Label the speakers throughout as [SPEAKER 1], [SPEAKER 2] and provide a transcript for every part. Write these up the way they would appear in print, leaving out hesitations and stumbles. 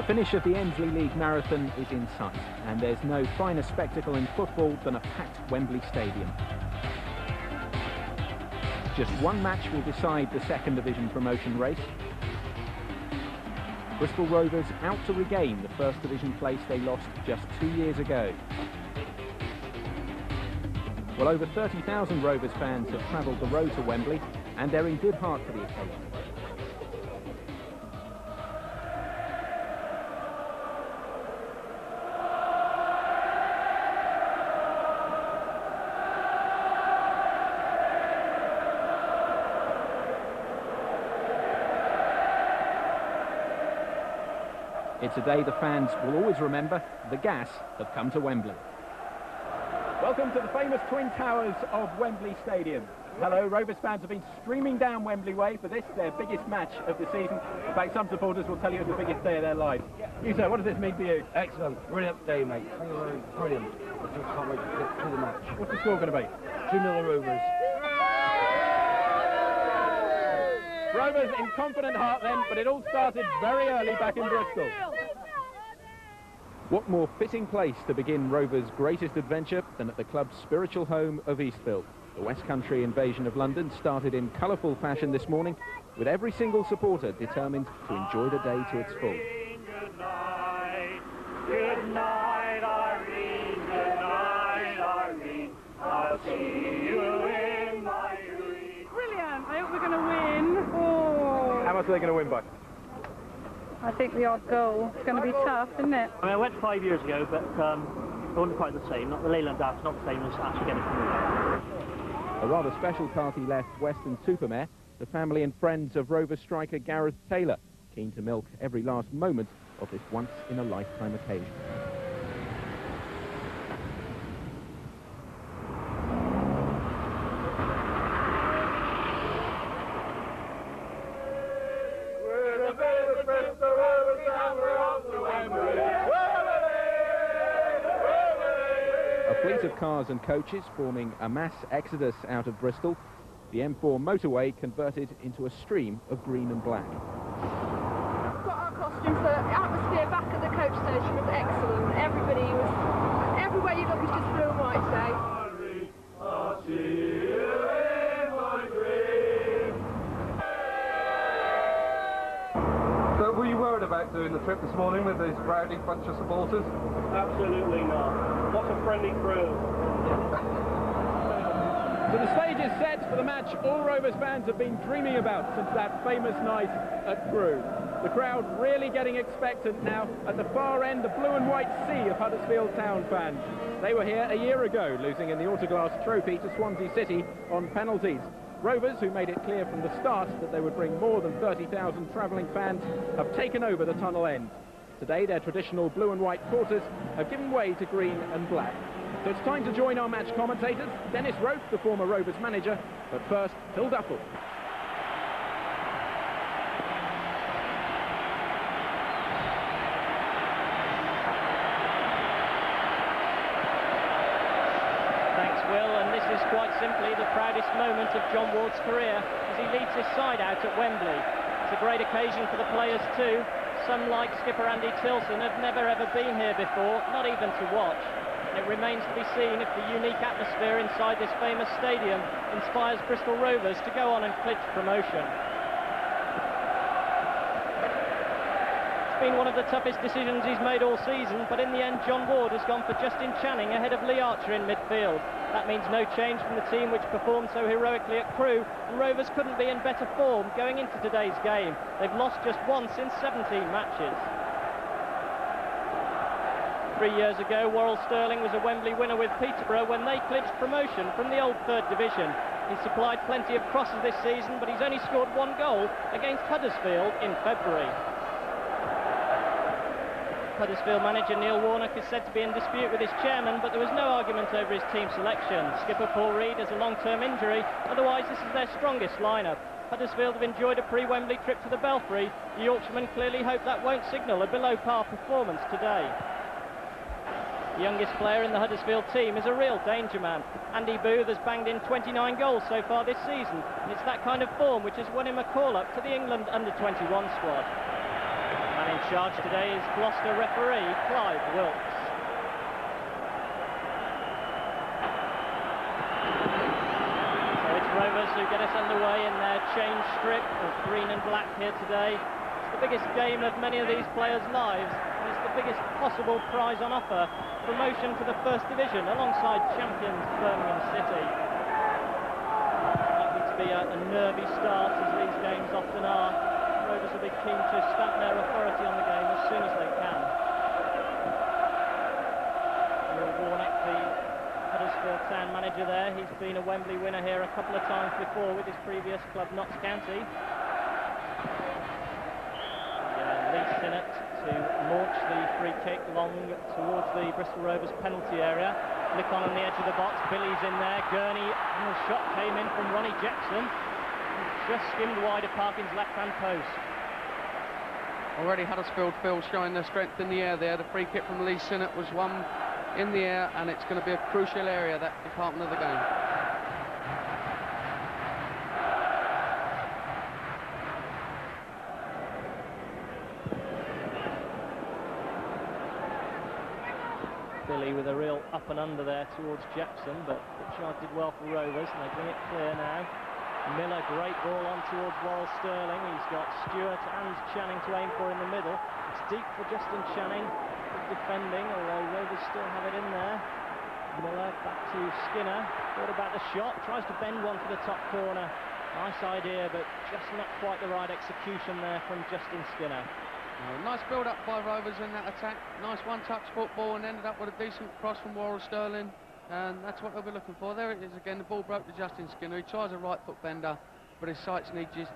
[SPEAKER 1] finish of the Ensley League Marathon is in sight, and there's no finer spectacle in football than a packed Wembley Stadium. Just one match will decide the second division promotion race. Bristol Rovers out to regain the first division place they lost just 2 years ago. Well, over 30,000 Rovers fans have travelled the road to Wembley, and they're in good heart for the occasion. It's a day the fans will always remember. The gas have come to Wembley. Welcome to the famous Twin Towers of Wembley Stadium. Hello, Rovers fans have been streaming down Wembley Way for this, their biggest match of the season. In fact, some supporters will tell you it's the biggest day of their lives. You, sir, what does this mean for you?
[SPEAKER 2] Excellent. Brilliant day, mate. Brilliant. I just can't wait to get to the match.
[SPEAKER 1] What's the score going to be?
[SPEAKER 2] 2-0 Rovers.
[SPEAKER 1] Rovers in confident heart then, but it all started very early back in Bristol. What more fitting place to begin Rovers' greatest adventure than at the club's spiritual home of Eastfield? The West Country invasion of London started in colourful fashion this morning, with every single supporter determined to enjoy the day to its full.
[SPEAKER 3] Good night, good night, Irene, good night, Irene, I'll see you in my dream.
[SPEAKER 4] Brilliant, I hope we're going to win. Oh.
[SPEAKER 1] How much are they going to win by?
[SPEAKER 4] I think the odd goal is going to be tough, isn't it?
[SPEAKER 5] I went 5 years ago, but it wasn't quite the same. Not the Leyland Darts, not the same as actually getting promoted.
[SPEAKER 1] A rather special party left Western Supermare, the family and friends of Rovers striker Gareth Taylor, keen to milk every last moment of this once-in-a-lifetime occasion. A fleet of cars and coaches forming a mass exodus out of Bristol, the M4 motorway converted into a stream of green and black.
[SPEAKER 6] We've got our costumes, the atmosphere back at the coach station was excellent. Everybody was, everywhere you look was just blue and white today.
[SPEAKER 3] I'll see you in my dream.
[SPEAKER 7] So were you worried about doing the trip this morning with this rowdy bunch of supporters?
[SPEAKER 5] Absolutely not. What's a friendly crew?
[SPEAKER 1] So the stage is set for the match all Rovers fans have been dreaming about since that famous night at Crewe. The crowd really getting expectant now. At the far end, the blue and white sea of Huddersfield Town fans. They were here a year ago, losing in the Autoglass Trophy to Swansea City on penalties. Rovers, who made it clear from the start that they would bring more than 30,000 travelling fans, have taken over the tunnel end. Today, their traditional blue and white quarters have given way to green and black. So it's time to join our match commentators. Dennis Rope, the former Rovers manager, but first, Phil Duffel.
[SPEAKER 5] Thanks, Will, and this is quite simply the proudest moment of John Ward's career as he leads his side out at Wembley. It's a great occasion for the players too. Some, like skipper Andy Tilson, have never ever been here before, not even to watch. And it remains to be seen if the unique atmosphere inside this famous stadium inspires Bristol Rovers to go on and clinch promotion. It's been one of the toughest decisions he's made all season, but in the end John Ward has gone for Justin Channing ahead of Lee Archer in midfield. That means no change from the team which performed so heroically at Crewe, and Rovers couldn't be in better form going into today's game. They've lost just once in 17 matches. 3 years ago, Worrell Sterling was a Wembley winner with Peterborough when they clinched promotion from the old third division. He's supplied plenty of crosses this season, but he's only scored one goal against Huddersfield in February. Huddersfield manager Neil Warnock is said to be in dispute with his chairman, but there was no argument over his team selection. Skipper Paul Reed has a long-term injury, otherwise this is their strongest lineup. Huddersfield have enjoyed a pre-Wembley trip to the Belfry. The Yorkshiremen clearly hope that won't signal a below-par performance today. The youngest player in the Huddersfield team is a real danger man. Andy Booth has banged in 29 goals so far this season, and it's that kind of form which has won him a call-up to the England under-21 squad. In charge today is Gloucester referee Clive Wilkes. So it's Rovers who get us underway in their change strip of green and black here today. It's the biggest game of many of these players' lives, and it's the biggest possible prize on offer, promotion to the First Division alongside champions Birmingham City. Likely to be a nervy start, as these games often are. Rovers will be keen to stamp their authority on the game as soon as they can. Neil Warnock, the Huddersfield Town manager there, he's been a Wembley winner here a couple of times before with his previous club, Notts County. Lee Sinnott to launch the free kick long towards the Bristol Rovers penalty area. Flick on the edge of the box, Billy's in there, Gurney, and the shot came in from Ronnie Jackson. Just skimmed wide of Parkin's left-hand post.
[SPEAKER 7] Already Huddersfield Phil showing their strength in the air there. The free kick from Lee Sinnott was one in the air, and it's going to be a crucial area, that department of the game.
[SPEAKER 5] Billy with a real up and under there towards Jackson, but Pritchard did well for Rovers, and they bring it clear now. Miller, great ball on towards Warren Sterling. He's got Stewart and Channing to aim for in the middle. It's deep for Justin Channing. Good defending, although Rovers still have it in there. Miller back to Skinner. Thought about the shot. Tries to bend one for the top corner. Nice idea, but just not quite the right execution there from Justin Skinner.
[SPEAKER 7] Nice build-up by Rovers in that attack. Nice one-touch football, and ended up with a decent cross from Warren Sterling. And that's what they'll be looking for. There it is again. The ball broke to Justin Skinner. He tries a right foot bender, but his sights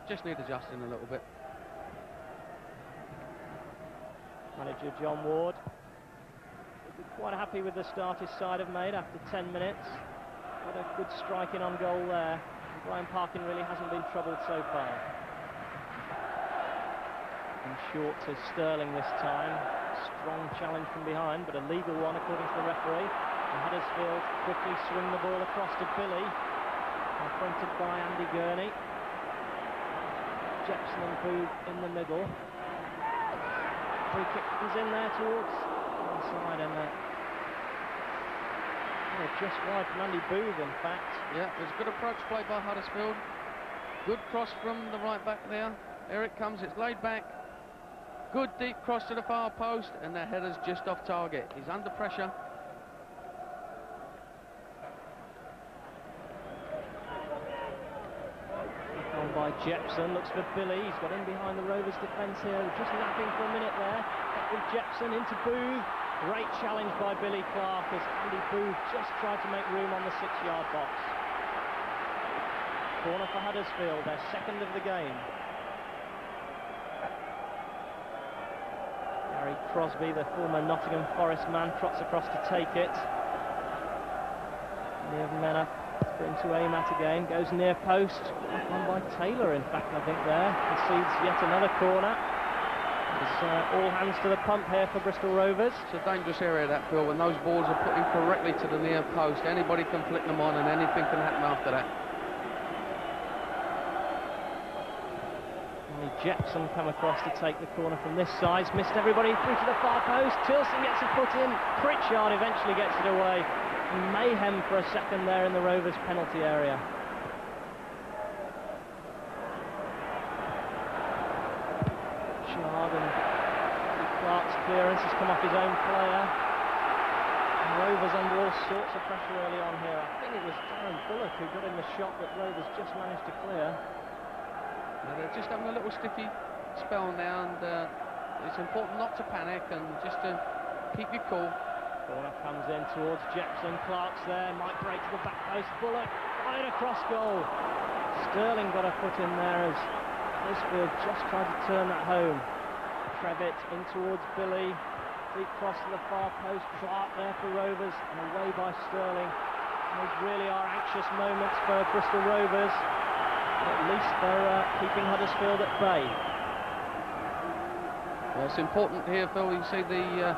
[SPEAKER 7] just need adjusting a little bit.
[SPEAKER 5] Manager John Ward quite happy with the start his side have made after 10 minutes. What a good striking on goal there. Brian Parkin really hasn't been troubled so far. And short to Sterling this time. Strong challenge from behind, but a legal one according to the referee. And Huddersfield quickly swing the ball across to Billy, confronted by Andy Gurney. Jackson and Booth in the middle. Free kick comes in there towards one side, and just wide from Andy Booth, in fact.
[SPEAKER 7] Yeah, it was a good approach play by Huddersfield. Good cross from the right back there. Here it comes, it's laid back. Good deep cross to the far post, and the header's just off target. He's under pressure.
[SPEAKER 5] On by Jepson, looks for Billy. He's got in behind the Rovers defence here, just lapping for a minute there. Back with Jepson into Booth. Great challenge by Billy Clark as Andy Booth just tried to make room on the 6-yard box. Corner for Huddersfield, their second of the game. Gary Crosby, the former Nottingham Forest man, trots across to take it. Near Mena, sprint to aim at again, goes near post. Won by Taylor, in fact, I think there. Concedes yet another corner. It's all hands to the pump here for Bristol Rovers.
[SPEAKER 7] It's a dangerous area, that, Phil, when those balls are put in correctly to the near post. Anybody can flick them on, and anything can happen after that.
[SPEAKER 5] Jackson come across to take the corner from this side. Missed everybody through to the far post. Tilson gets a foot in. Pritchard eventually gets it away. Mayhem for a second there in the Rovers penalty area. Pritchard and Clark's clearance has come off his own player. Rovers under all sorts of pressure early on here. I think it was Darren Bullock who got in the shot that Rovers just managed to clear.
[SPEAKER 7] They're just having a little stiffy spell now, and it's important not to panic and just to keep your cool.
[SPEAKER 5] Corner comes in towards Jackson. Clark's there, might break to the back post. Bullock fired across goal. Sterling got a foot in there as Huddersfield just tried to turn that home. Trevitt in towards Billy. Deep cross to the far post. Clark there for Rovers, and away by Sterling. Those really are anxious moments for Bristol Rovers. At least they're keeping Huddersfield at bay.
[SPEAKER 7] Well, it's important here, Phil. You see the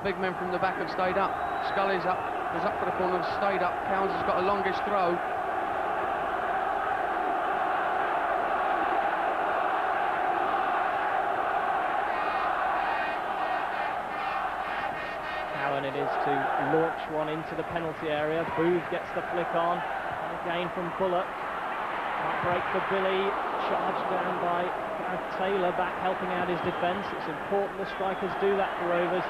[SPEAKER 7] big men from the back have stayed up. Scully's up, was up for the corner, stayed up. Cowles has got a longish throw.
[SPEAKER 5] launch one into the penalty area. Booth gets the flick on, and again from Bullock. Might break for Billy, charged down by Taylor, back helping out his defence. It's important the strikers do that for Rovers.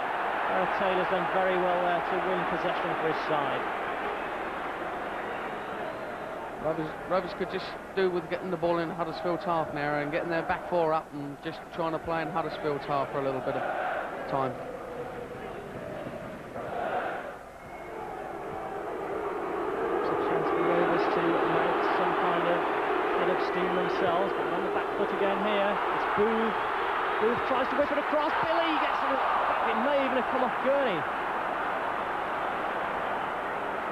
[SPEAKER 5] Taylor's done very well there to win possession for his side.
[SPEAKER 7] Rovers could just do with getting the ball in Huddersfield's half now and getting their back four up and just trying to play in Huddersfield's half for a little bit of time.
[SPEAKER 5] It's a chance for Rovers to mount some kind of head of steam themselves, but on the back foot again here. It's Booth. Booth tries to whip it across. Billy gets it. It may even have come off Gurney.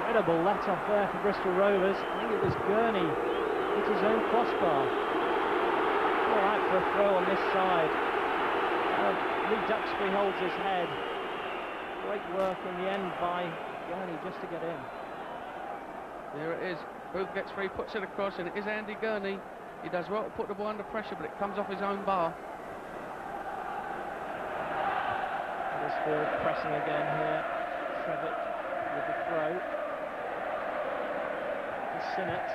[SPEAKER 5] Incredible let-off there for Bristol Rovers. I think it was Gurney hit his own crossbar. All right for a throw on this side. Lee Duxbury holds his head. Great work in the end by Gurney just to get in.
[SPEAKER 7] There it is. Booth gets free, puts it across, and it is Andy Gurney. He does well to put the ball under pressure, but it comes off his own bar.
[SPEAKER 5] Huddersfield pressing again here. Trevitt with the throw. Sinnott.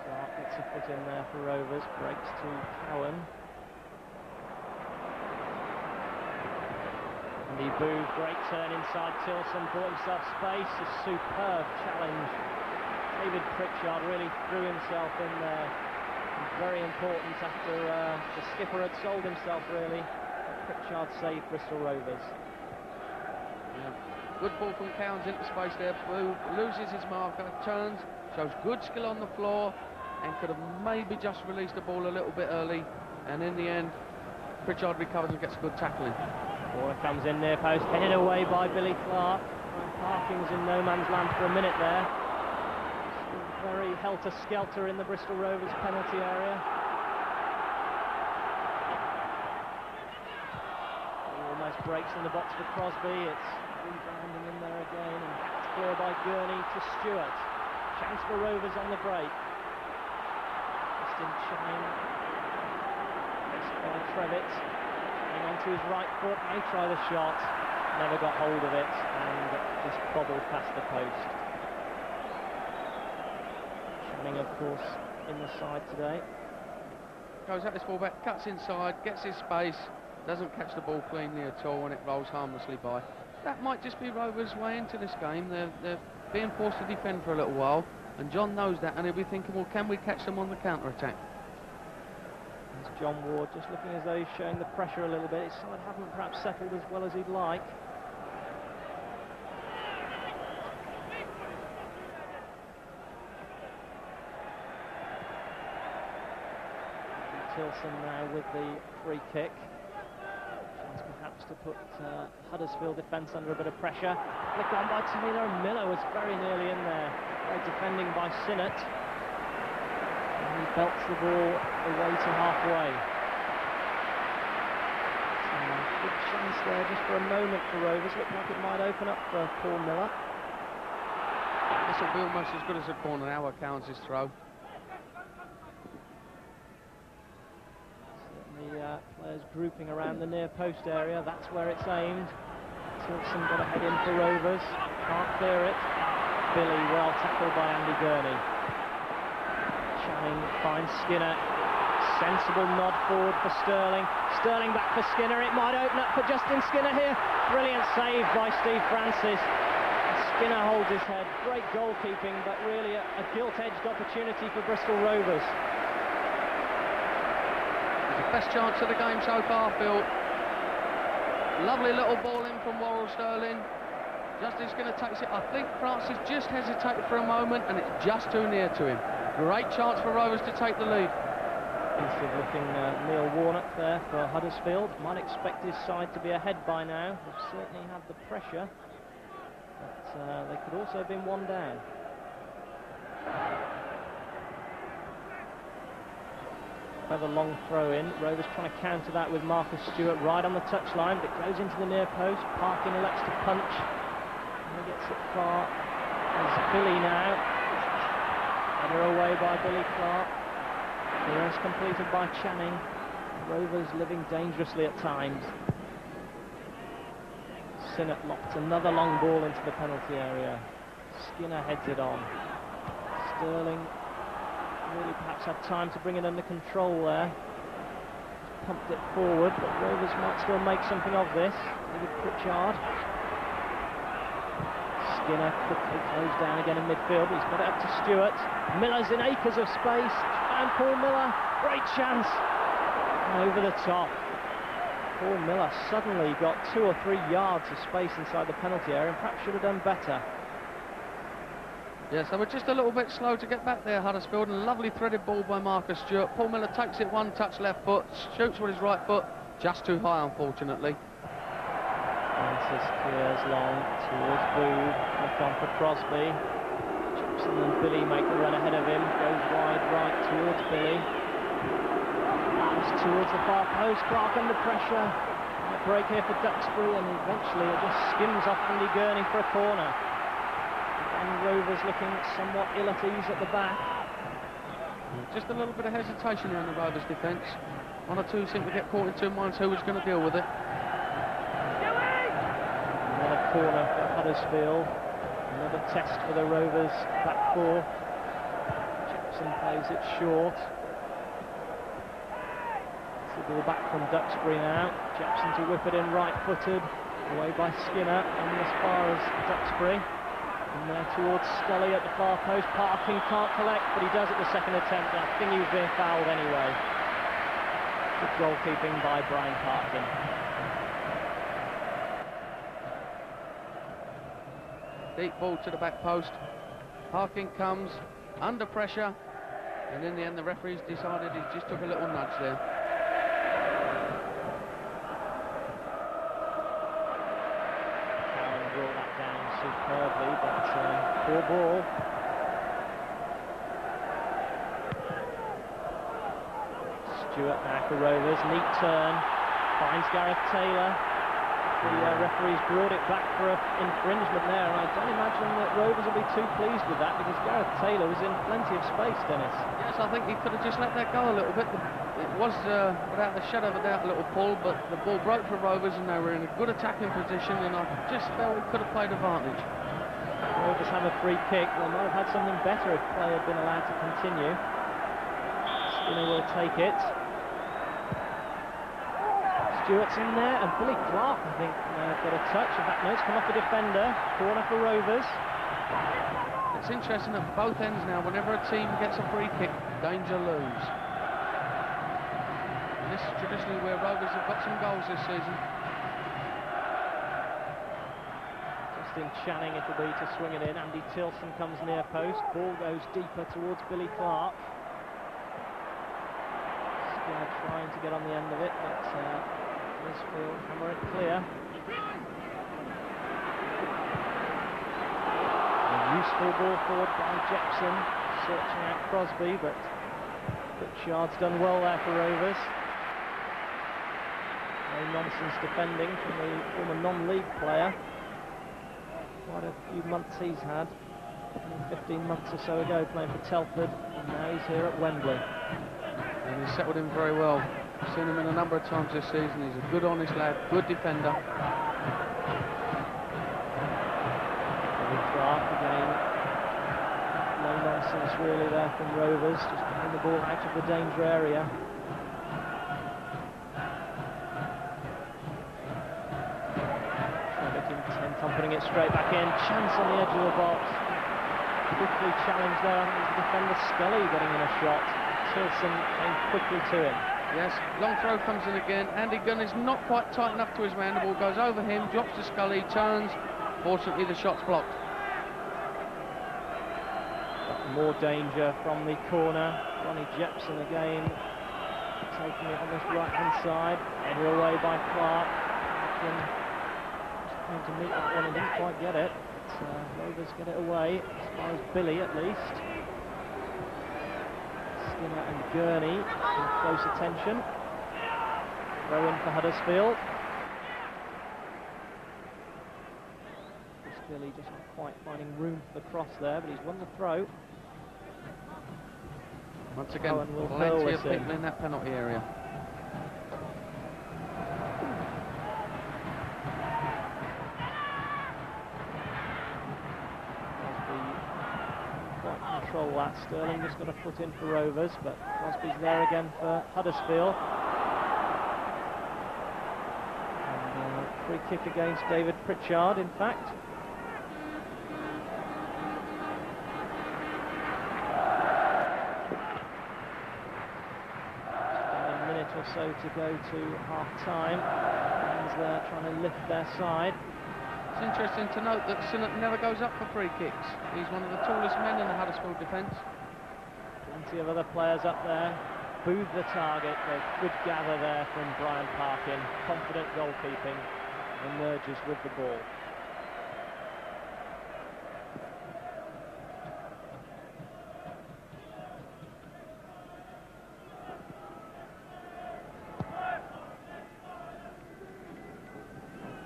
[SPEAKER 5] Clark gets a foot in there for Rovers, breaks to Cowan. Andy Booth, great turn inside Tilson, bought himself space, a superb challenge. David Pritchard really threw himself in there. Very important after the skipper had sold himself really. Pritchard saved Bristol Rovers.
[SPEAKER 7] Yeah. Good ball from Cowans into space there. Booth loses his marker, turns, shows good skill on the floor, and could have maybe just released the ball a little bit early. And in the end, Pritchard recovers and gets a good tackling.
[SPEAKER 5] Ball comes in near post, headed away by Billy Clark. And Parking's in no man's land for a minute there. Still very helter-skelter in the Bristol Rovers penalty area. He almost breaks in the box for Crosby. It's rebounding in there again, and it's clear by Gurney to Stewart. Chance for Rovers on the break. Justin Chine. Missed by Trevitt. Hang on to his right foot, may try the shot. Never got hold of it, and just bobbled past the post. Channing, of course, in the side today.
[SPEAKER 7] Goes at this ball back, cuts inside, gets his space, doesn't catch the ball cleanly at all, and it rolls harmlessly by. That might just be Rovers' way into this game. They're being forced to defend for a little while, and John knows that, and he'll be thinking, well, can we catch them on the counter-attack?
[SPEAKER 5] There's John Ward just looking as though he's showing the pressure a little bit. His side haven't perhaps settled as well as he'd like. Tilson now with the free kick. Chance perhaps to put Huddersfield defence under a bit of pressure. Flicked on by Taylor, and Miller was very nearly in there. Great defending by Sinnott. And he belts the ball away to halfway. So, good chance there just for a moment for Rovers. Looked like it might open up for Paul Miller.
[SPEAKER 7] This will be almost as good as a corner now, Cowans' throw.
[SPEAKER 5] The players grouping around the near post area, that's where it's aimed. Tilson got a head in for Rovers, can't clear it. Billy well tackled by Andy Gurney. Channing finds Skinner, sensible nod forward for Sterling. Sterling back for Skinner, it might open up for Justin Skinner here. Brilliant save by Steve Francis. Skinner holds his head, great goalkeeping, but really a gilt-edged opportunity for Bristol Rovers.
[SPEAKER 7] Best chance of the game so far, Phil. Lovely little ball in from Worrell Sterling. Justin Skinner takes it. I think Francis just hesitated for a moment, and it's just too near to him. Great chance for Rovers to take the lead.
[SPEAKER 5] Defensive looking Neil Warnock there for Huddersfield. Might expect his side to be ahead by now. They've certainly had the pressure, but they could also have been one down. Another long throw in. Rovers trying to counter that with Marcus Stewart right on the touchline, but it goes into the near post. Parkin elects to punch. And he gets it far. There's Billy now. Header away by Billy Clark. Clearance completed by Channing. Rovers living dangerously at times. in at locked. Another long ball into the penalty area. Skinner heads it on. Sterling really perhaps had time to bring it under control there. Pumped it forward, but Rovers might still make something of this. David Pritchard. Skinner quickly closed down again in midfield. He's got it up to Stewart. Miller's in acres of space. And Paul Miller, great chance. And over the top. Paul Miller suddenly got 2 or 3 yards of space inside the penalty area and perhaps should have done better.
[SPEAKER 7] Yes, they were just a little bit slow to get back there, Huddersfield, and a lovely threaded ball by Marcus Stewart. Paul Miller takes it 1 touch left foot, shoots with his right foot, just too high, unfortunately.
[SPEAKER 5] Francis clears long towards Booth, look on for Crosby. Jackson and Billy make the run ahead of him, goes wide right towards Billy. Towards the far post, Clark under pressure. A break here for Duxbury, and eventually it just skims off Andy Gurney for a corner. And Rovers looking somewhat ill at ease at the back.
[SPEAKER 7] Just a little bit of hesitation here on the Rovers defence. 1 or 2 seem to get caught in 2 minds who was going to deal with it.
[SPEAKER 5] Another corner for Huddersfield. Another test for the Rovers back 4. Jackson plays it short. Ball back from Duxbury now. Jackson to whip it in right-footed. Away by Skinner, and as far as Duxbury. And there towards Scully at the far post. Parkin can't collect, but he does at the second attempt. And I think he was being fouled anyway. Good goalkeeping by Brian Parkin.
[SPEAKER 7] Deep ball to the back post. Parkin comes under pressure, and in the end the referee's decided he just took a little nudge there.
[SPEAKER 5] Superbly, but poor ball. Stewart now for Rovers, neat turn, finds Gareth Taylor. The referee's brought it back for an infringement there, and I don't imagine that Rovers will be too pleased with that because Gareth Taylor was in plenty of space, Dennis.
[SPEAKER 7] Yes, I think he could have just let that go a little bit. It was, without a shadow of a doubt, a little pull, but the ball broke for Rovers and they were in a good attacking position, and I just felt we could have played advantage.
[SPEAKER 5] Rovers have a free kick. They might have had something better if play had been allowed to continue. Skinner will take it. Stewart's in there, and Billy Clark, I think, got a touch. In fact, no, it's come off the defender. Corner for Rovers.
[SPEAKER 7] It's interesting at both ends now. Whenever a team gets a free kick, danger lose. And this is traditionally where Rovers have got some goals this season.
[SPEAKER 5] Justin Channing it'll be to swing it in. Andy Tilson comes near post. Ball goes deeper towards Billy Clark. Skinner trying to get on the end of it, but Huddersfield hammer it clear. A useful ball forward by Jackson, searching out Crosby, but Pritchard's done well there for Rovers. No nonsense defending from the former non-league player. Quite a few months he's had, 15 months or so ago playing for Telford, and now he's here at Wembley.
[SPEAKER 7] And he's settled in very well. I've seen him in a number of times this season. He's a good, honest lad, good defender.
[SPEAKER 5] Billy Clark again. No nonsense really there from Rovers, just putting the ball out of the danger area. Intent on putting it straight back in. Chance on the edge of the box. Quickly challenged there. I think it was the defender Scully getting in a shot. Tilson came quickly to him.
[SPEAKER 7] Yes, long throw comes in again. Andy Gunn is not quite tight enough to his man. The ball goes over him, drops to Scully, turns. Fortunately, the shot's blocked.
[SPEAKER 5] More danger from the corner. Ronnie Jepson again taking it on this right-hand side. Headed away by Clark. Just trying to meet that one and didn't quite get it. But Rovers get it away, as far as Billy at least. Skinner and Gurney in close attention. Throw in for Huddersfield. Billy just not quite finding room for the cross there, but he's won the throw.
[SPEAKER 7] Once again, plenty of people in that penalty area.
[SPEAKER 5] control that. Sterling just got a foot in for Rovers, but Crosby's there again for Huddersfield. And free kick against David Pritchard, in fact. A minute or so to go to half-time. Fans there trying to lift their side.
[SPEAKER 7] It's interesting to note that Sinnott never goes up for free kicks. He's one of the tallest men in the Huddersfield defence.
[SPEAKER 5] Plenty of other players up there. Booth the target. A good gather there from Brian Parkin. Confident goalkeeping. Emerges with the ball.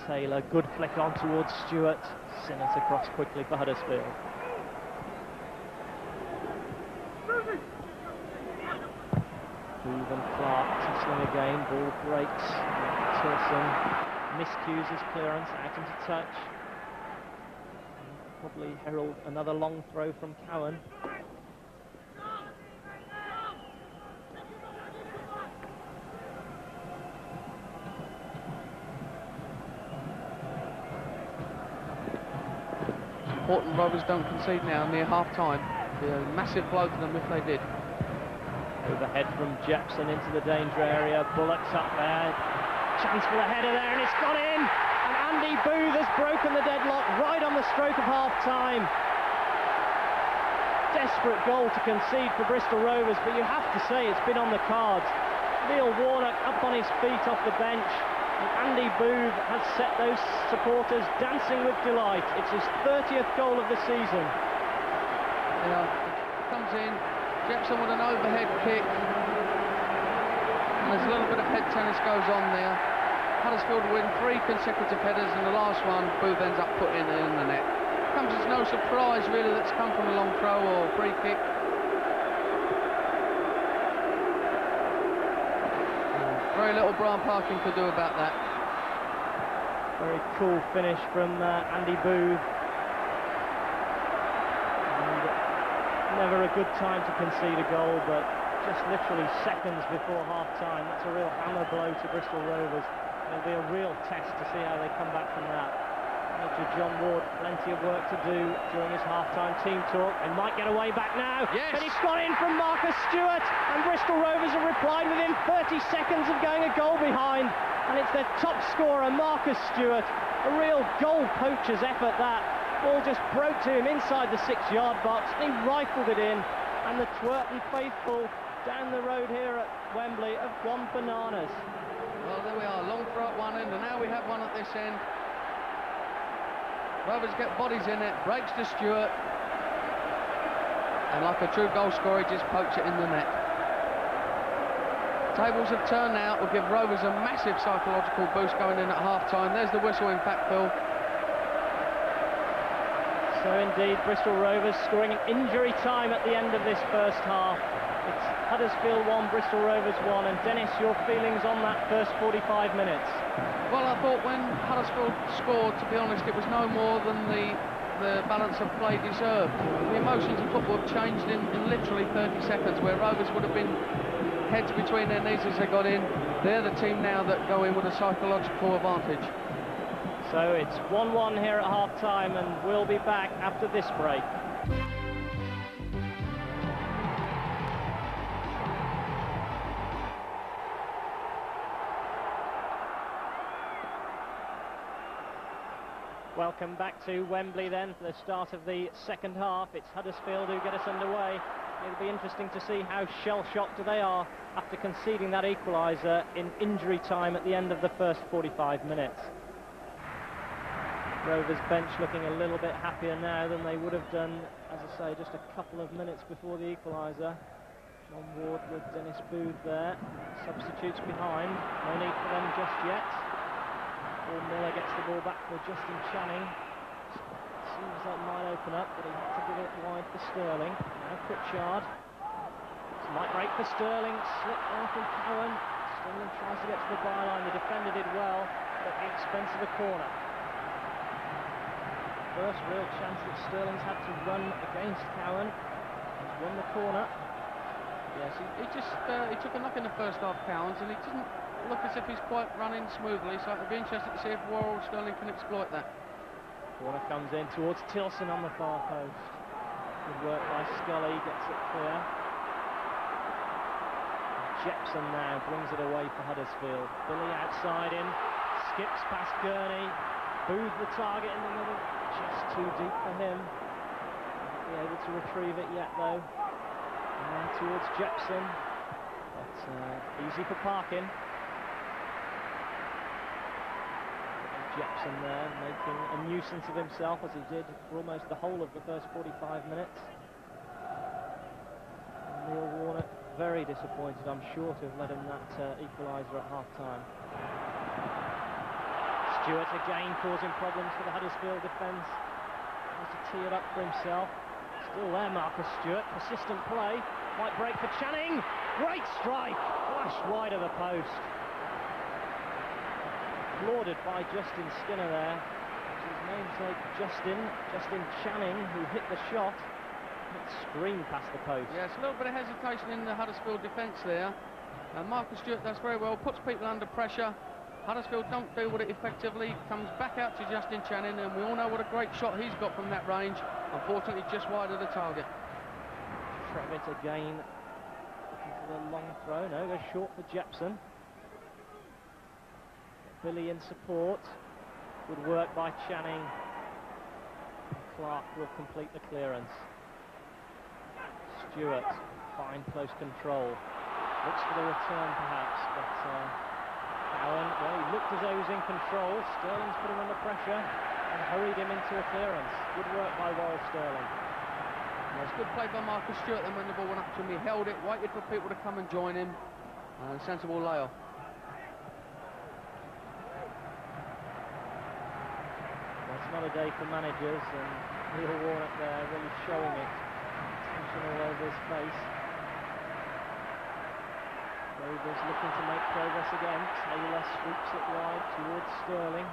[SPEAKER 5] Taylor, good flick on towards Stewart. Sinnott across quickly for Huddersfield. Booth and Clark tussling again. Ball breaks. Tilson miscues his clearance out into touch. Probably herald another long throw from Cowan.
[SPEAKER 7] Important Rovers don't concede now near half-time. Be a massive blow to them if they did.
[SPEAKER 5] Overhead from Jepson into the danger area. Bullock's up there. Chance for the header there, and it's got in. And Andy Booth has broken the deadlock right on the stroke of half-time. Desperate goal to concede for Bristol Rovers, but you have to say it's been on the cards. Neil Warnock up on his feet off the bench. And Andy Booth has set those supporters dancing with delight. It's his 30th goal of the season.
[SPEAKER 7] Yeah, comes in, Jepson with an overhead kick. And there's a little bit of head tennis goes on there. Huddersfield win 3 consecutive headers, and the last one, Booth ends up putting it in the net. Comes as no surprise, really, that's come from a long throw or free kick. Very little Brian Parkin could do about that.
[SPEAKER 5] Very cool finish from Andy Booth. And never a good time to concede a goal, but just literally seconds before half-time. That's a real hammer blow to Bristol Rovers. It'll be a real test to see how they come back from that. Manager John Ward, plenty of work to do during his half-time team talk. They might get away back now.
[SPEAKER 7] Yes.
[SPEAKER 5] But it's gone in from Marcus Stewart, and Bristol Rovers have replied within 30 seconds of going a goal behind. And it's their top scorer, Marcus Stewart. A real goal poacher's effort, that. Ball just broke to him inside the 6-yard box. He rifled it in, and the Twerton faithful down the road here at Wembley have gone bananas.
[SPEAKER 7] Well, there we are, long throw at one end, and now we have one at this end. Rovers get bodies in it, breaks to Stewart, and like a true goal scorer, he just pokes it in the net. Tables have turned now. Will give Rovers a massive psychological boost going in at half-time. There's the whistle, in fact, Phil.
[SPEAKER 5] So indeed, Bristol Rovers scoring in injury time at the end of this first half. It's Huddersfield 1, Bristol Rovers 1, and Dennis, your feelings on that first 45 minutes?
[SPEAKER 7] Well, I thought when Huddersfield scored, to be honest, it was no more than the balance of play deserved. The emotions of football have changed in literally 30 seconds, where Rovers would have been heads between their knees as they got in. They're the team now that go in with a psychological advantage.
[SPEAKER 5] So it's 1-1 here at half-time, and we'll be back after this break. Welcome back to Wembley then for the start of the second half. It's Huddersfield who get us underway. It'll be interesting to see how shell-shocked they are after conceding that equaliser in injury time at the end of the first 45 minutes. Rovers bench looking a little bit happier now than they would have done, as I say, just a couple of minutes before the equaliser. John Ward with Dennis Booth there. Substitutes behind. No need for them just yet. Paul Miller gets the ball back for Justin Channing. Seems that might open up, but he had to give it wide for Sterling. Now Pritchard. Might break for Sterling. Slip there from Cowan. Sterling tries to get to the byline. The defender did well, but at the expense of a corner. First real chance that Sterling's had to run against Cowan. won the corner.
[SPEAKER 7] Yes, he took a knock in the first half, Cowans, and he doesn't look as if he's quite running smoothly, so it'll be interesting to see if Worrell Sterling can exploit that.
[SPEAKER 5] Corner comes in towards Tilson on the far post. Good work by Scully, gets it clear. Jepson now brings it away for Huddersfield. Billy outside in, skips past Gurney. Booth the target in the middle, just too deep for him. Won't be able to retrieve it yet though. And now towards Jepson, but easy for Parkin. Jepson there making a nuisance of himself, as he did for almost the whole of the first 45 minutes. And Neil Warnock very disappointed, I'm sure, to have let him that equaliser at half-time. Stewart again causing problems for the Huddersfield defence. Tries to tee it up for himself. Still there, Marcus Stewart. Persistent play. Might break for Channing. Great strike. Flashed wide of the post. Applauded by Justin Skinner there. His namesake Justin Channing, who hit the shot. It screamed past the post.
[SPEAKER 7] Yes, a little bit of hesitation in the Huddersfield defence there. Marcus Stewart does very well, puts people under pressure. Huddersfield don't deal with it effectively, comes back out to Justin Channing, and we all know what a great shot he's got from that range. Unfortunately, just wide of the target.
[SPEAKER 5] Trevitt again looking for the long throw. No, goes short for Jepson. Billy in support. Good work by Channing. Clark will complete the clearance. Stewart, fine close control. Looks for the return perhaps, but Allen, well, he looked as though he was in control. Sterling's put him under pressure and hurried him into a clearance. Good work by Worrell Sterling.
[SPEAKER 7] It's good play by Marcus Stewart then when the ball went up to him. He held it, waited for people to come and join him. Sensible layoff.
[SPEAKER 5] Well, it's not a day for managers, and Neil Warnock there really showing it. Tension all over his face. Rovers looking to make progress again. Taylor sweeps it wide towards Sterling.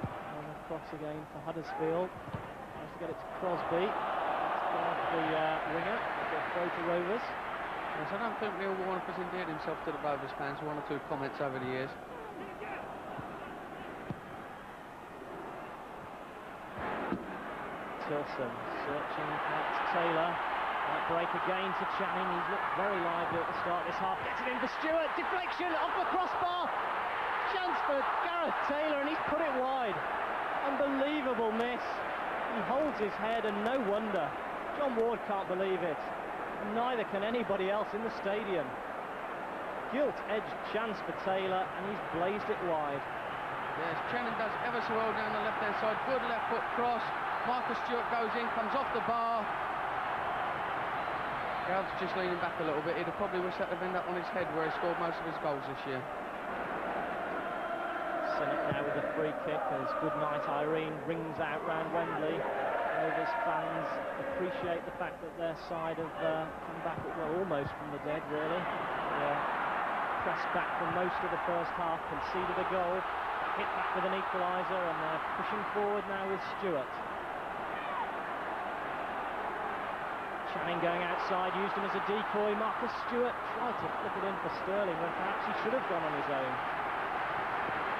[SPEAKER 5] And across again for Huddersfield. Tries to get it to Crosby. It's gone off the winger. It's a throw to Rovers.
[SPEAKER 7] Yes, I don't think Neil Warnock has endeared himself to the Rovers fans. One or two comments over the years.
[SPEAKER 5] Tilson searching at Taylor. Might break again to Channing. He's looked very lively at the start of this half. Gets it in for Stewart. Deflection off the crossbar. Chance for Gareth Taylor, and he's put it wide. Unbelievable miss. He holds his head, and no wonder. John Ward can't believe it. And neither can anybody else in the stadium. Gilt-edged chance for Taylor, and he's blazed it wide.
[SPEAKER 7] Yes, Channing does ever so well down the left-hand side. Good left foot cross. Marcus Stewart goes in, comes off the bar. Gareth's just leaning back a little bit. He'd have probably wished that would end up on his head where he scored most of his goals this year.
[SPEAKER 5] Sinnott now with a free kick as Goodnight Irene rings out round Wembley. Rovers fans appreciate the fact that their side have come back, well, almost from the dead, really. Pressed back for most of the first half, conceded a goal, hit back with an equaliser, and they're pushing forward now with Stewart. Channing going outside, used him as a decoy. Marcus Stewart tried to flip it in for Sterling when perhaps he should have gone on his own.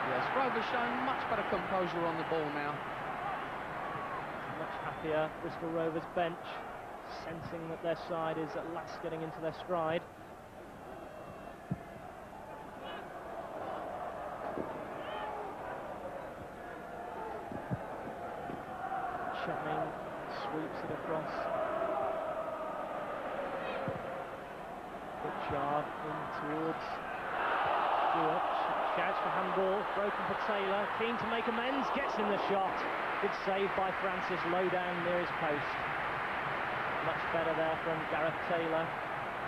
[SPEAKER 7] Yes, Rovers showing much better composure on the ball now.
[SPEAKER 5] Much happier Bristol Rovers bench, sensing that their side is at last getting into their stride. Channing sweeps it across. Pritchard in towards Stewart. Shouts for handball, broken for Taylor, keen to make amends, gets in the shot. Good save by Francis, low down near his post. Much better there from Gareth Taylor,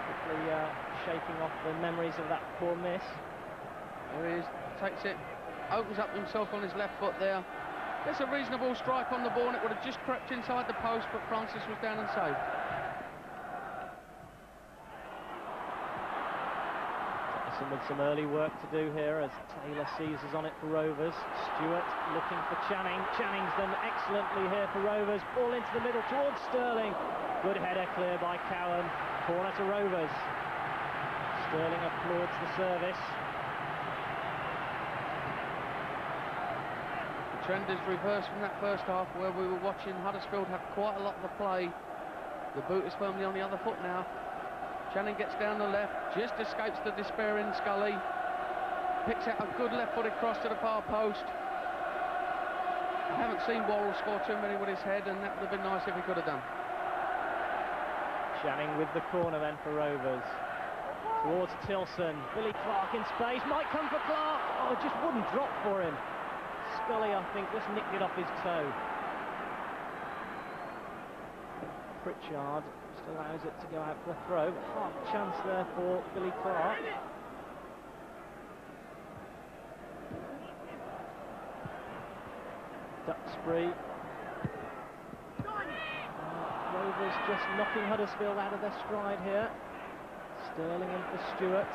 [SPEAKER 5] quickly shaking off the memories of that poor miss.
[SPEAKER 7] There he is, takes it, opens up himself on his left foot there. Gets a reasonable strike on the ball, and it would have just crept inside the post, but Francis was down and saved.
[SPEAKER 5] Tilson with some early work to do here as Taylor seizes on it for Rovers. Stewart looking for Channing. Channing's done excellently here for Rovers. Ball into the middle towards Sterling. Good header clear by Cowan. Corner to Rovers. Sterling applauds the service.
[SPEAKER 7] The trend is reversed from that first half where we were watching Huddersfield have quite a lot of the play. The boot is firmly on the other foot now. Channing gets down the left, just escapes the despairing Scully. Picks out a good left-footed cross to the far post. I haven't seen Worrell score too many with his head, and that would have been nice if he could have done.
[SPEAKER 5] Channing with the corner then for Rovers. Towards Tilson. Billy Clark in space. Might come for Clark. Oh, just wouldn't drop for him. Scully, I think, just nicked it off his toe. Pritchard just allows it to go out for a throw. Half chance there for Billy Clark. Duxbury. Rovers just knocking Huddersfield out of their stride here. Sterling in for Stewart.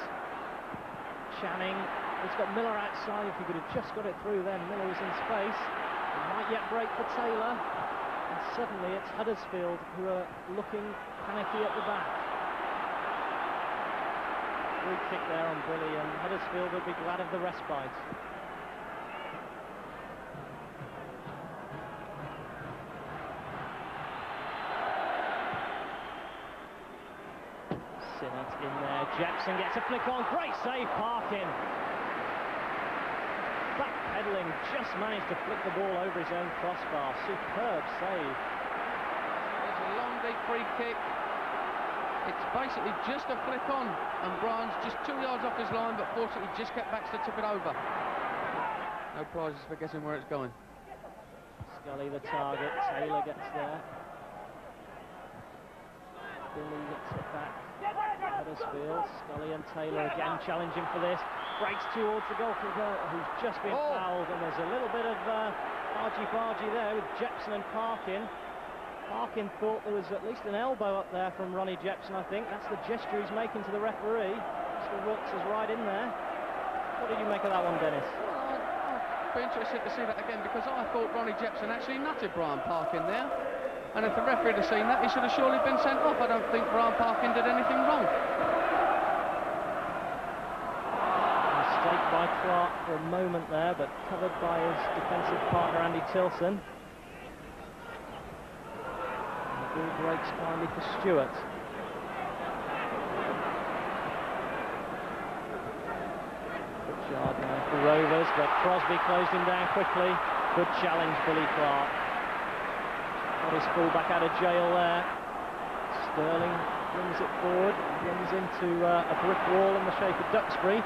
[SPEAKER 5] Channing. He's got Miller outside. If he could have just got it through then, Miller was in space. He might yet break for Taylor. And suddenly it's Huddersfield who are looking panicky at the back. Free kick there on Billy, and Huddersfield will be glad of the respite. Sinnott in there. Jepson gets a flick on. Great save, Parkin. Backpedaling, just managed to flick the ball over his own crossbar. Superb save.
[SPEAKER 7] There's a long deep free kick. It's basically just a flick on, and Brian's just 2 yards off his line, but fortunately just kept back to tip it over. No prizes for guessing where it's going.
[SPEAKER 5] Scully the target. Taylor gets there. Billy gets it back. Huddersfield. Scully and Taylor again challenging for this. Breaks towards the goalkeeper who's just been fouled, and there's a little bit of argy-bargy there with Jepson and Parkin. Parkin thought there was at least an elbow up there from Ronnie Jepson, I think. That's the gesture he's making to the referee. Mr. Wilkes is right in there. What did you make of that one, Dennis?
[SPEAKER 7] Well, I'd be interested to see that again, because I thought Ronnie Jepson actually nutted Brian Parkin there. And if the referee had seen that, he should have surely been sent off. I don't think Brian Parkin did anything wrong.
[SPEAKER 5] Mistake by Clark for a moment there, but covered by his defensive partner Andy Tilson. And the ball breaks finally for Stewart. Pritchard now for Rovers, but Crosby closed him down quickly. Good challenge, Billy Clark. Got his full back out of jail there. Sterling brings it forward, runs into a brick wall in the shape of Duxbury.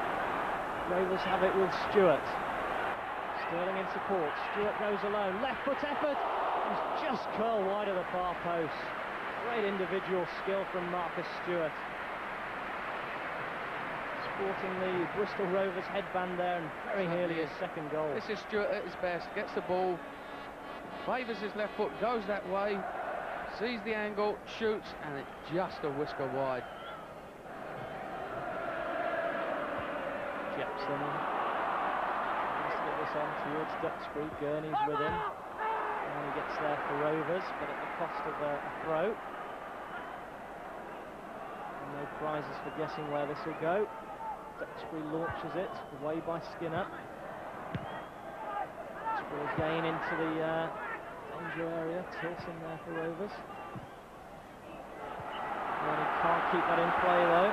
[SPEAKER 5] Rovers have it with Stewart. Sterling in support. Stewart goes alone. Left foot effort. He's just curled wide of the far post. Great individual skill from Marcus Stewart. Sporting the Bristol Rovers headband there, and very nearly his second goal.
[SPEAKER 7] This is Stewart at his best. Gets the ball. Favours his left foot, goes that way, sees the angle, shoots, and it's just a whisker wide.
[SPEAKER 5] Jepson tries to get this on towards Duxbury. Gurney's with him. And he gets there for Rovers, but at the cost of a throw. And no prizes for guessing where this will go. Duxbury launches it, away by Skinner. Duxbury again into the danger area. Tilson there for Rovers. And he can't keep that in play though.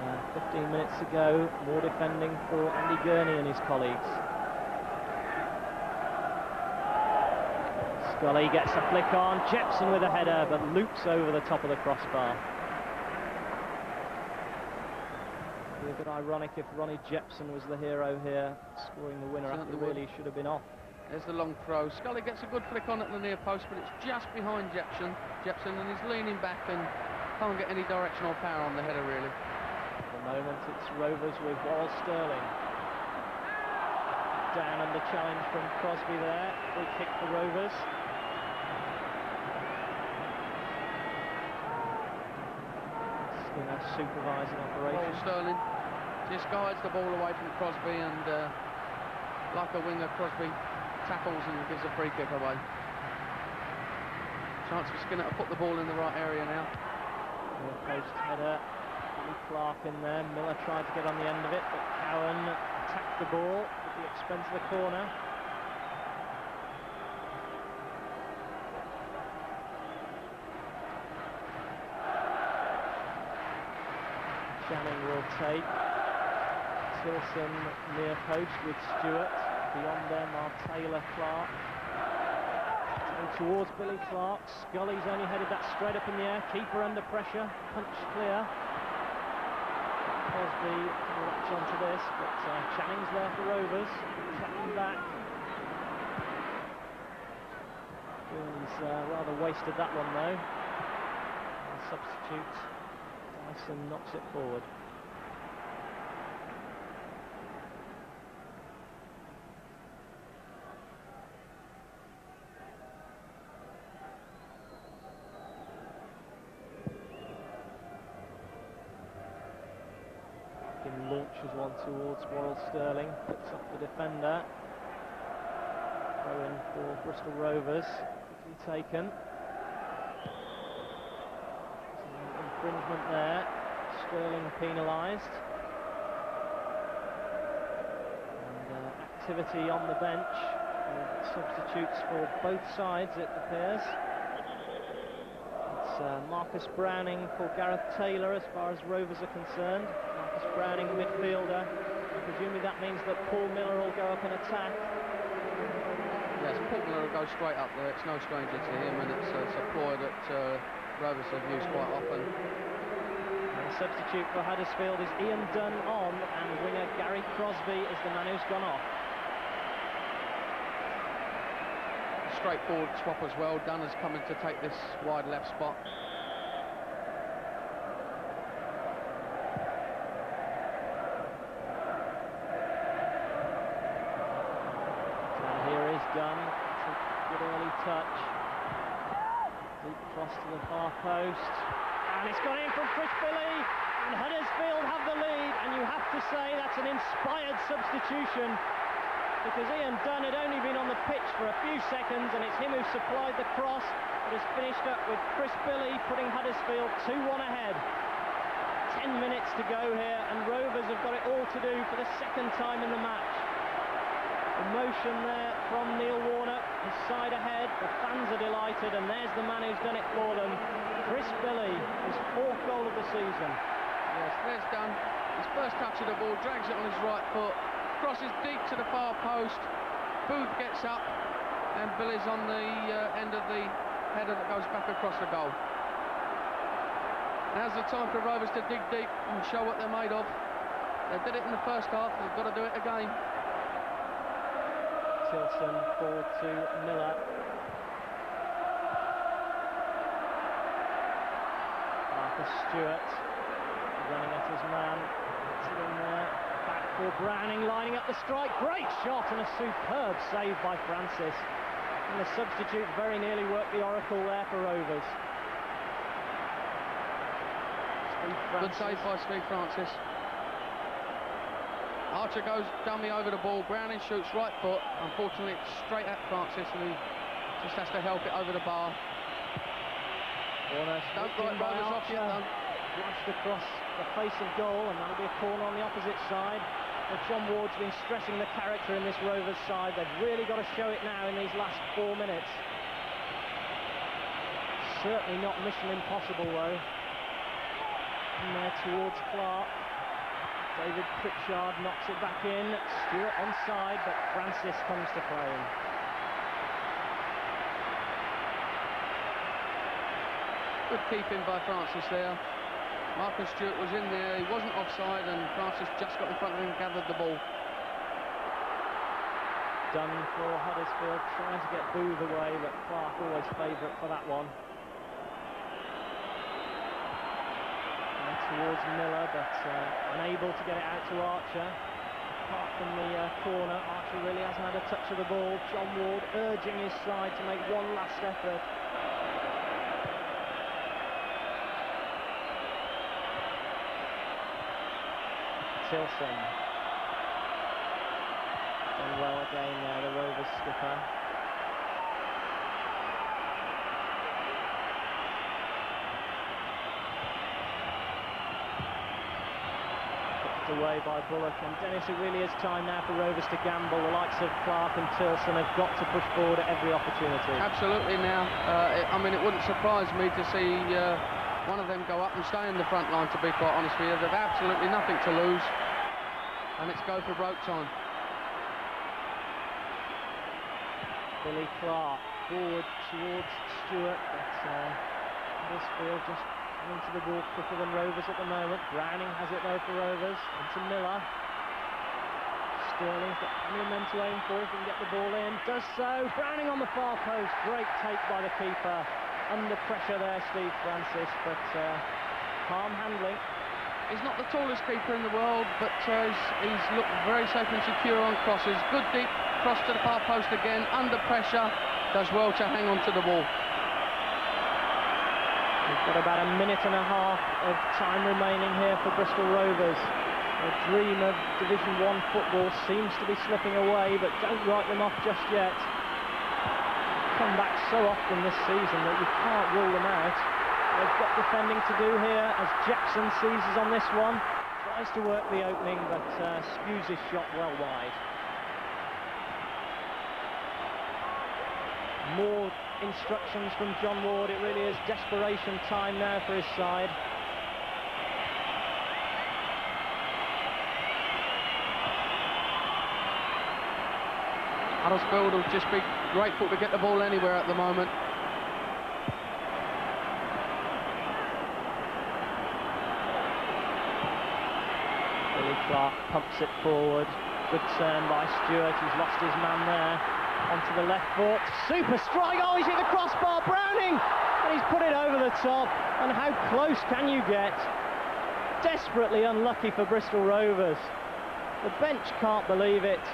[SPEAKER 5] And 15 minutes to go. More defending for Andy Gurney and his colleagues. Scully gets a flick on. Jepson with a header, but loops over the top of the crossbar. It would be a bit ironic if Ronnie Jepson was the hero here, scoring the winner after really should have been off.
[SPEAKER 7] There's the long throw. Scully gets a good flick on at the near post, but it's just behind Jepson, and he's leaning back and can't get any directional power on the header, really.
[SPEAKER 5] At the moment, it's Rovers with Worrell Sterling. Down under challenge from Crosby there. Free kick for Rovers. supervising
[SPEAKER 7] Warren
[SPEAKER 5] operation.
[SPEAKER 7] Sterling just guides the ball away from Crosby, and like a winger, Crosby tackles and gives a free kick away. Chance for Skinner to put the ball in the right area now.
[SPEAKER 5] Post header, Billy Clark in there. Miller tried to get on the end of it, but Cowan attacked the ball at the expense of the corner. Channing will take. Tilson near post with Stewart. Beyond them are Taylor, Clark. And towards Billy Clark. Scully's only headed that straight up in the air. Keeper under pressure. Punch clear. Crosby can latch onto this, but Channing's there for Rovers. Checking back. He's rather wasted that one though. And substitute. Dyson knocks it forward. Launches one towards Warren Sterling, puts up the defender. Throw in for Bristol Rovers, quickly taken. Some infringement there. Sterling penalised. And activity on the bench. Substitutes for both sides, it appears. It's Marcus Browning for Gareth Taylor as far as Rovers are concerned. Marcus Browning, midfielder. Presumably that means that Paul Miller will go up and attack.
[SPEAKER 7] Yes, Paul Miller will go straight up there. It's no stranger to him, and it's a ploy that Rovers have used quite often.
[SPEAKER 5] And the substitute for Huddersfield is Ian Dunn on, and winger Gary Crosby is the man who's gone off.
[SPEAKER 7] Straightforward swap as well. Dunn has come in to take this wide left spot.
[SPEAKER 5] Dunn, it's a good early touch. Deep cross to the far post. And it's gone in from Chris Billy. And Huddersfield have the lead. And you have to say that's an inspired substitution. Because Ian Dunn had only been on the pitch for a few seconds. And it's him who supplied the cross. But has finished up with Chris Billy putting Huddersfield 2-1 ahead. 10 minutes to go here. And Rovers have got it all to do for the second time in the match. Emotion there from Neil Warnock, his side ahead, the fans are delighted, and there's the man who's done it for them, Chris Billy, his 4th goal of the season.
[SPEAKER 7] Yes, there's Dunn, his first touch of the ball, drags it on his right foot, crosses deep to the far post, Booth gets up, and Billy's on the end of the header that goes back across the goal. Now's the time for Rovers to dig deep and show what they're made of. They did it in the first half, they've got to do it again.
[SPEAKER 5] Tilson forward to Miller. Marcus Stewart running at his man. Gets it in there. Back for Browning, lining up the strike. Great shot and a superb save by Francis. And the substitute very nearly worked the oracle there for Rovers.
[SPEAKER 7] Good save by Steve Francis. Archer goes dummy over the ball. Browning shoots right foot. Unfortunately, it's straight at Francis, and he just has to help it over the bar.
[SPEAKER 5] Warner
[SPEAKER 7] don't write Rovers off yet, though.
[SPEAKER 5] Flashed across the face of goal, and that'll be a corner on the opposite side. But John Ward's been stressing the character in this Rovers side. They've really got to show it now in these last 4 minutes. Certainly not mission impossible, though. And there towards Clark. David Pritchard knocks it back in. Stewart onside, but Francis comes to frame.
[SPEAKER 7] Good keeping by Francis there. Marcus Stewart was in there, he wasn't offside, and Francis just got in front of him and gathered the ball.
[SPEAKER 5] Done for Huddersfield, trying to get Booth away, but Clark always favourite for that one. Towards Miller, but unable to get it out to Archer. Apart from the corner, Archer really hasn't had a touch of the ball. John Ward urging his side to make one last effort. Tilson. Done well again there, the Rovers skipper. Kicked away by Bullock, and Dennis, it really is time now for Rovers to gamble. The likes of Clark and Tilson have got to push forward at every opportunity.
[SPEAKER 7] Absolutely now. I mean, it wouldn't surprise me to see one of them go up and stay in the front line, to be quite honest with you. They've absolutely nothing to lose, and it's go for broke time.
[SPEAKER 5] Billy Clark forward towards Stewart, but Huddersfield just into the ball quicker than Rovers at the moment. Browning has it though for Rovers, into Miller. Sterling's got plenty of men to aim for if he can get the ball in. Does so. Browning on the far post. Great take by the keeper. Under pressure there, Steve Francis, but calm handling.
[SPEAKER 7] He's not the tallest keeper in the world, but he's looked very safe and secure on crosses. Good deep cross to the far post again, under pressure. Does well to hang on to the ball.
[SPEAKER 5] We've got about a minute and a half of time remaining here for Bristol Rovers. The dream of Division 1 football seems to be slipping away, but don't write them off just yet. Come back so often this season that you can't rule them out. They've got defending to do here as Jackson seizes on this one. Tries to work the opening, but skews his shot well wide. More instructions from John Ward. It really is desperation time now for his side.
[SPEAKER 7] Huddersfield will just be grateful to get the ball anywhere at the moment.
[SPEAKER 5] Billy Clark pumps it forward. Good turn by Stewart. He's lost his man there. Onto the left foot. Super strike. Oh, he's hit the crossbar. Browning! And he's put it over the top. And how close can you get? Desperately unlucky for Bristol Rovers. The bench can't believe it.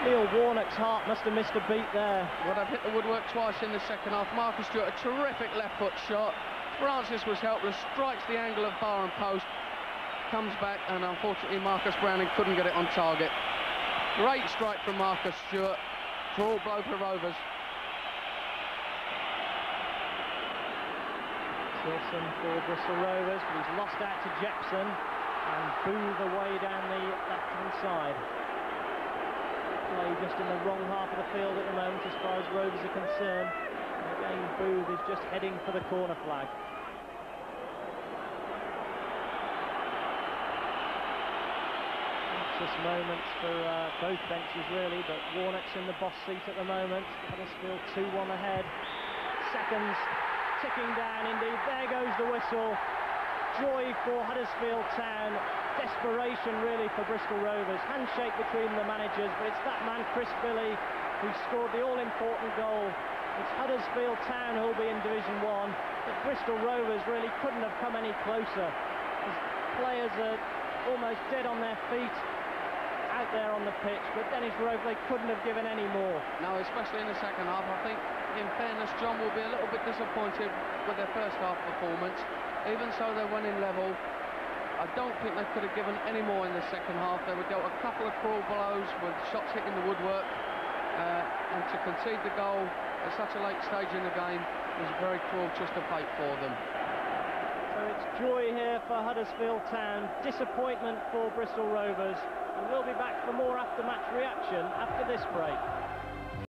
[SPEAKER 5] Neil Warnock's heart must have missed a beat there.
[SPEAKER 7] Well, they've hit the woodwork twice in the second half. Marcus Stewart, a terrific left foot shot. Francis was helpless, strikes the angle of bar and post, comes back, and unfortunately Marcus Browning couldn't get it on target. Great strike from Marcus Stewart. Draw blow for Rovers.
[SPEAKER 5] Tilson for Bristol Rovers, but he's lost out to Jackson, and Booth away down the left-hand side. Play just in the wrong half of the field at the moment as far as Rovers are concerned. And again, Booth is just heading for the corner flag. Anxious moments for both benches really, but Warnock's in the boss seat at the moment. Huddersfield 2-1 ahead. Seconds ticking down indeed. There goes the whistle. Joy for Huddersfield Town. Desperation really for Bristol Rovers. Handshake between the managers, but it's that man Chris Billy who scored the all-important goal. It's Huddersfield Town who'll be in Division 1, but Bristol Rovers really couldn't have come any closer. As players are almost dead on their feet out there on the pitch, but Dennis Rowe, they couldn't have given any more.
[SPEAKER 7] No, especially in the second half. I think, in fairness, John will be a little bit disappointed with their first half performance. Even so, they're running level. I don't think they could have given any more in the second half. They were dealt a couple of cruel blows with shots hitting the woodwork, and to concede the goal at such a late stage in the game was very cruel twist of fate for them.
[SPEAKER 5] So it's joy here for Huddersfield Town, disappointment for Bristol Rovers, and we'll be back for more after-match reaction after this break.